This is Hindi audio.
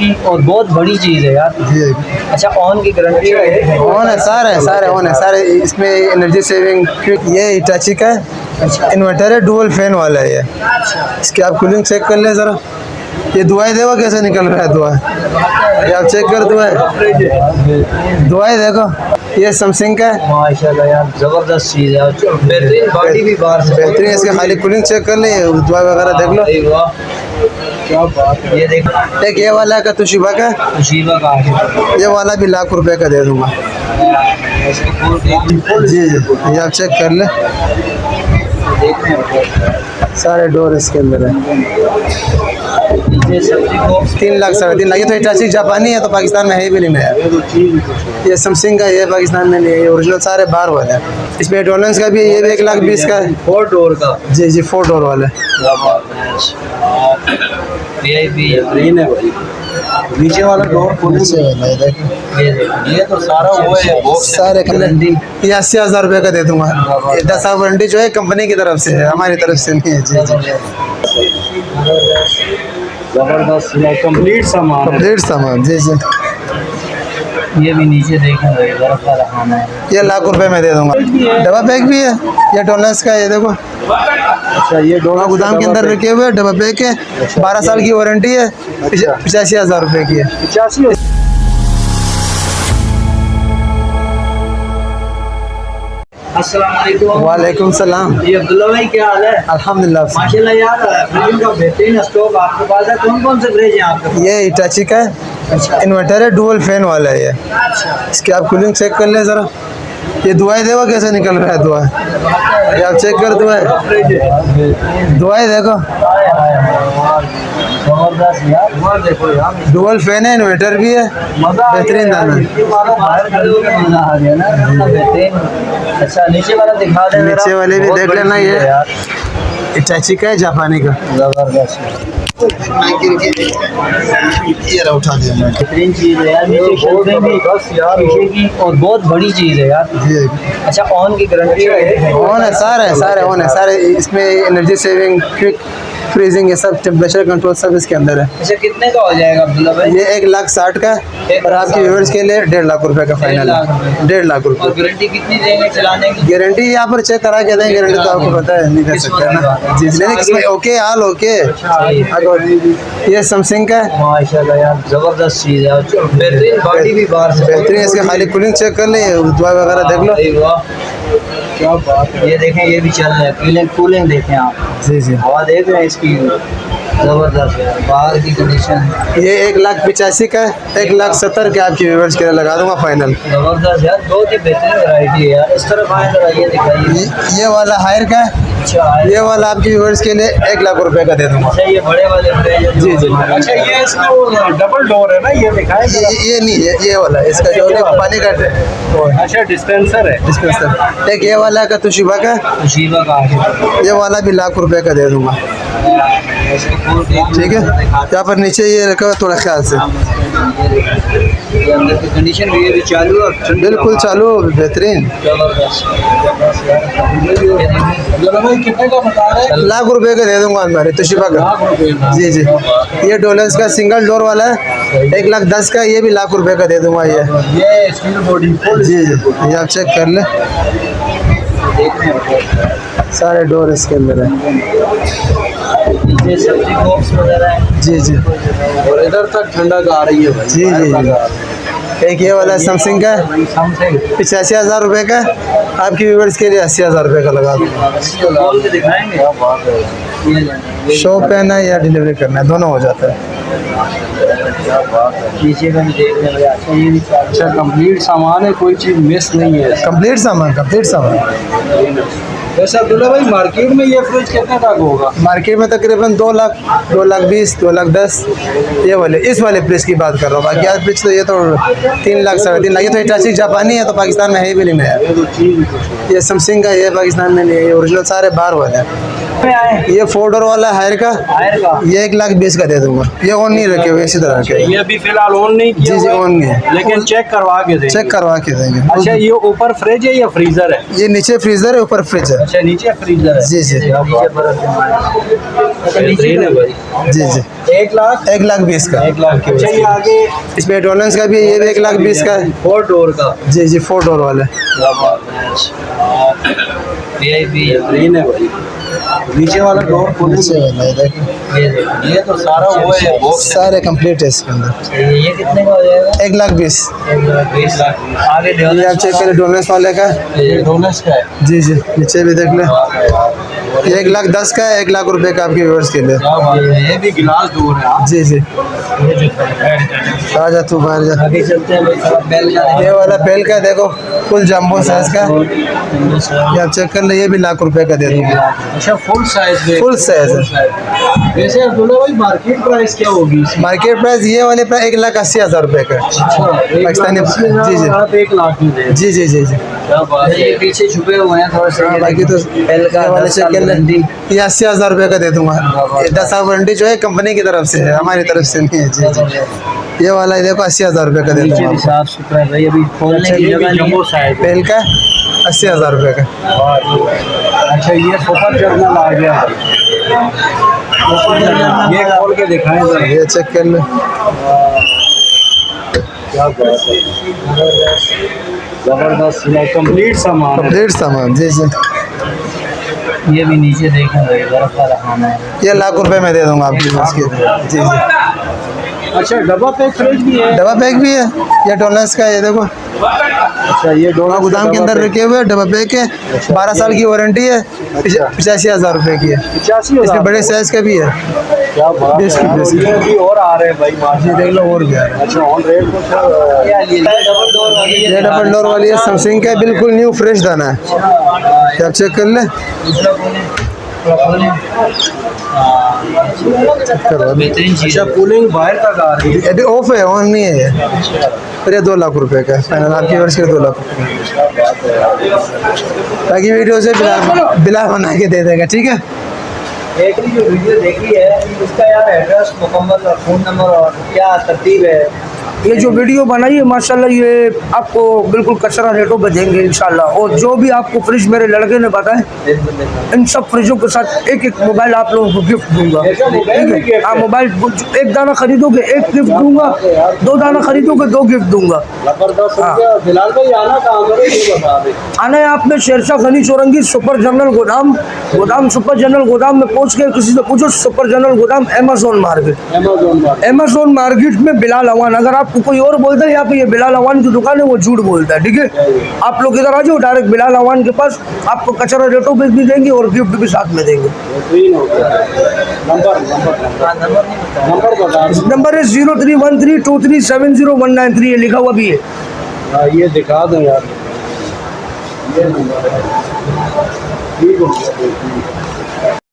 की और बहुत बड़ी चीज़ है यार। जी अच्छा, ऑन की गारंटी है? ऑन है, सारे ऑन है सारे। इसमें एनर्जी सेविंग क्विक, ये हिटाची का इन्वर्टर है, डुअल फैन वाला है ये। इसकी आप कूलिंग चेक कर ले ज़रा। ये दुआई देखो कैसे निकल रहा है दुआ, ये आप चेक कर दुआई देखो। ये सैमसंग का है, माशाल्लाह यार, जबरदस्त चीज़ है, बेहतरीन बॉडी भी बाहर से बेहतरीन। इसके खाली कूलिंग चेक कर ले, दुआ वगैरह देख लो। क्या बात है। ये देखो, एक ये वाला का तोशिबा का, तोशिबा का है, ये वाला भी ₹1,00,000 का दे दूंगा। इसकी फुल जी ये आप चेक कर ले, देखने में सारे डोर इसके अंदर है। ये सब्जी को 3 लाख 3.5 लाख। ये तो हिटाची जापानी है, तो पाकिस्तान में है भी नहीं नया। ये सैमसंग का, ये पाकिस्तान में नहीं है, ये ओरिजिनल सारे बाहर वाले हैं। इसमें डोलेंस का भी है, ये भी 1,20,000 का है। 4 डोर का। जी 4 डोर वाले। ये भी बेहतरीन है भाई। नीचे वाला डोर नीचे वाला है, देखो। ये तो सारा वो है बॉक्स सारे ये 80,000 का दे दूंगा। ये 10 साल वारंटी जो है कंपनी की तरफ से है, हमारी तरफ से नहीं है। जी जबरदस्त कंप्लीट सामान है। कंप्लीट सामान। जी ये भी नीचे देखें, बर्फ का रखाना है। ये ₹1,00,000 में दे दूंगा। डब्बा पैक भी है, ये डोलेंस का, ये देखो। अच्छा, ये दोनों गोदाम के अंदर रखे हुए डब्बा पैक है। 12 साल की वारंटी है, 85,000 की है। 85। अस्सलाम वालेकुम। वालेकुम सलाम। जी अब्दुल्ला भाई, क्या हाल है? अल्हम्दुलिल्लाह। माशाल्लाह यार, फ्रिज का बेहतरीन स्टॉक आपके पास है। कौन कौन से फ्रिज हैं आपके पास? ये हिटाची का है, इन्वर्टर है, डुअल फैन वाला है ये। इसकी आप कूलिंग चेक कर ले ज़रा। ये दुआई देखो कैसे निकल रहा है दुआ, ये आप चेक कर दुआई देखो। जबरदस्त यार, देखो यार, डुअल फैन है, इन्वर्टर भी है, बेहतरीन दाना। मजा आ गया ना, बेहतरीन। अच्छा, नीचे वाला दिखा दे। नीचे वाले भी देख लेना, ये हिटाची का है, जापानी का। जबरदस्त ये उठा दिया मैंने। बेहतरीन चीज़ है यार। नीचे शेल्फिंग भी शीशे की और बहुत बड़ी चीज़ है यार। जी अच्छा, ऑन की गारंटी है? ऑन है, सारे ऑन है सारे। इसमें एनर्जी सेविंग, क्विक फ्रीजिंग, ये सब टेम्परेचर कंट्रोल सब इसके अंदर है। अच्छा, कितने का हो जाएगा अब्दुल्ला भाई? ये 1,60,000 का, और आपके व्यूअर्स के लिए ₹1,50,000 का फाइनल है। ₹1,50,000। और गारंटी कितनी देंगे चलाने की? गारंटी यहाँ पर चेक करा के देंगे, गारंटी तो आपको पता है नहीं कर सकते है ना। जी लेकिन इसमें ओके हाल ओके। ये सैमसंग का है, माशाल्लाह यार, जबरदस्त चीज़ है, बेहतरीन बॉडी भी बाहर से बेहतरीन। इसके खाली कूलिंग चेक कर ले, दुआ वगैरह देख लो। क्या बात है। ये देखें, ये भी चल रहा है, कूलिंग देखें आप। जी हवा देख रहे हैं इसकी, जबरदस्त है, बाहर की कंडीशन। ये 1,85,000 का है, 1,70,000 के आपके व्यूअर्स के लिए लगा दूंगा फाइनल। जबरदस्त यार, बहुत ही बेहतरीन वैरायटी है यार। इस तरफ आए जरा, ये दिखाइए। ये वाला हायर का है, अच्छा, ये वाला आपके व्यूअर्स के लिए ₹1,00,000 का दे दूंगा। अच्छा, ये बड़े वाले फ्रिज। जी अच्छा, ये इसमें वो डबल डोर है ना, ये दिखाएं। ये नहीं है, ये वाला इसका जो है पानी का अच्छा, डिस्पेंसर है। डिस्पेंसर। एक ये वाला का तोशिबा का, तोशिबा का है। ये वाला भी ₹1,00,000 का दे दूंगा। ठीक है, यहाँ पर नीचे ये रखा हुआ, थोड़ा ख्याल से। ये अंदर की कंडीशन भी, ये भी चालू है, बिल्कुल चालू, बेहतरीन। कितने का बता रहे हैं? ₹1,00,000 का दे दूंगा हमारे तोशिबा का। जी ये डोलेंस का सिंगल डोर वाला है, 1,10,000 का, ये भी ₹1,00,000 का दे दूंगा। ये स्टील बॉडी फुल। जी ये आप चेक कर ले, सारे डोर इसके अंदर है। नीचे सब्जी बॉक्स वगैरह है। जी और इधर तक ठंडा आ रही है भाई। जी। एक ये वाला सैमसंग का, 85,000 का, आपके व्यूअर्स के लिए ₹80,000 का लगा दूँगा। दिखाएंगे शॉप पे ना या डिलीवरी करना है, दोनों हो जाता है। नीचे का भी देख लें भैया। अच्छा, ये भी अच्छा कंप्लीट सामान है, कोई चीज़ मिस नहीं है। कंप्लीट सामान। वैसे अब्दुल्ला भाई, मार्केट में ये फ्रिज कितने तक होगा? मार्केट में तकरीबन 2 लाख, 2,20,000, 2,10,000, ये वाले, इस वाले प्रेस की बात कर रहा हूँ। बाकी यार प्रेस तो ये तो 3 लाख 3.5 लाख। ये तो हिटाची जापानी है, तो पाकिस्तान में है भी नहीं नया। ये सैमसंग का, ये पाकिस्तान में नहीं है, ये ओरिजिनल सारे बाहर वाले हैं। ये 4 डोर वाला हायर का, ये 1,20,000 का दे दूंगा। ये ऑन नहीं रखे हुए, इसी तरह के। ये अभी फिलहाल ऑन नहीं किया। जी ऑन नहीं है, लेकिन चेक करवा के देंगे। चेक करवा के देंगे। अच्छा, ये ऊपर फ्रिज है या फ्रीजर है? ये नीचे फ्रीजर है, ऊपर फ्रिज है। अच्छा नीचे फ्रीजर है। जी, जी। नीचे बर्फ अच्छा नीचे है भाई। जी जी 1,20,000 का। 1,00,000 की। अच्छा ये आगे इसमें एडवांस का भी है, ये भी 1,20,000 का है। 4 डोर का। जी जी 4 डोर वाले। क्या बात है। VIP बेहतरीन है भाई। नीचे वाला डोर खोलने नीचे वाला है, देखो ये तो सारा वो है बॉक्स सारे कंप्लीट है इसके अंदर। ये कितने का हो जाएगा? 1,20,000। 1,20,000 आगे ये आप चेक करें डोनेस वाले का। ये डोनस का है। जी जी नीचे भी देख लें, ये 1,10,000 का है, 1,00,000 रुपए का आपके व्यूअर्स के लिए। क्या बात है। ये भी गिलास डोर है। हाँ। जी जी आ जा तू बाहर जा। आगे चलते हैं भाई थोड़ा बेल का ये वाला बेल का देखो फुल जंबो साइज का, ये आप चेक कर ले, ये भी 1,00,000 रुपए का दे दूंगा। अच्छा फुल साइज में। फुल साइज है। वैसे अब्दुल्ला भाई मार्केट प्राइस क्या होगी इसकी? मार्केट प्राइस ये वाले प्राइस 1,80,000 रुपए का। पाकिस्तानी। जी जी आप 1,00,000 में दे। जी जी जी जी क्या बात है। ये पीछे छुपे हुए हैं थोड़ा सा। हाँ, बाकी तो बेल का ये वाले 10 चेक साल कर ले, गारंटी। ये 80,000 रुपए का दे दूंगा। ये 10 साल वारंटी जो है कंपनी की तरफ से है, हमारी तरफ से नहीं है। जी जी ये वाला देखो 80,000 रुपए का दे नीचे दूंगा भी आपको। साफ सुथरा है भाई। अभी खोलने की जगह नहीं है। बेल का 80,000 रुपए का। अच्छा ये सुपर जर्नल आ गया। सुपर जर्नल ये खोल के दिखाएं जरा। ये चेक कर ले। क्या बात है। जबरदस्त कंप्लीट सामान है। कंप्लीट सामान। जी जी ये भी नीचे देखें भाई बर्फ का रखाना है। ये 1,00,000 रुपए में दे दूंगा आपको इसके। जी जी अच्छा डब्बा पैक फ्रिज भी है। डब्बा पैक भी है, ये डोनस का है, ये देखो अच्छा ये दोनों गोदाम के अंदर रखे हुए डब्बा पैक है। 12 साल की वारंटी है, 85,000 रुपए की है। 85,000 इसमें बड़े साइज का भी है। क्या बात बेस की है। बेस की। ये भी और आ रहे हैं भाई ये मार्केट। देख लो और भी आ रहा है। अच्छा ऑन रेट तो डबल डोर वाली है। ये डबल डोर वाली है, सैमसंग का है, बिल्कुल न्यू फ्रेश दाना है। ये आप चेक कर ले। बेहतरीन चीज। अच्छा कूलिंग बाहर तक आ रही है। अभी ऑफ है, ऑन नहीं है ये। फिर ये 2,00,000 रुपए का फाइनल आपके वर्ष के 2,00,000 रुपए। बाकी वीडियो से बिला बना के दे देगा, ठीक है। एक जो वीडियो देखी है उसका यार एड्रेस मुकम्मल और फ़ोन नंबर और क्या तरतीब है? ये जो वीडियो बनाई है माशाल्लाह ये आपको बिल्कुल कचरा रेटों पे देंगे इंशाल्लाह। और जो भी आपको फ्रिज मेरे लड़के ने बताए इन सब फ्रिजों के साथ एक एक मोबाइल आप लोगों को गिफ्ट दूंगा। ठीक है, हाँ मोबाइल एक दाना खरीदोगे एक गिफ्ट दूंगा, 2 दाना खरीदोगे 2 गिफ्ट दूंगा। जबरदस्त। हाँ। बिलाल भाई आना कहाँ पर ये बता दें। आना है आपने शेरशाह गनी चौरंगी सुपर जनरल गोदाम सुपर जनरल गोदाम में पहुंच के किसी से पूछो सुपर जनरल गोदाम अमेज़न मार्केट में बिलाल अवान। अगर आपको कोई और बोलता है यहाँ पे ये बिलाल अवान की दुकान है वो झूठ बोलता है। ठीक है, आप लोग इधर आ जाओ डायरेक्ट बिलाल अवान के पास, आपको कचरा रेटों पे भी देंगे और गिफ्ट भी साथ में देंगे। नंबर है 0313237019 लिखा हुआ भी है। हाँ ये दिखा दो यार। ये नंबर है। ठीक हो गया।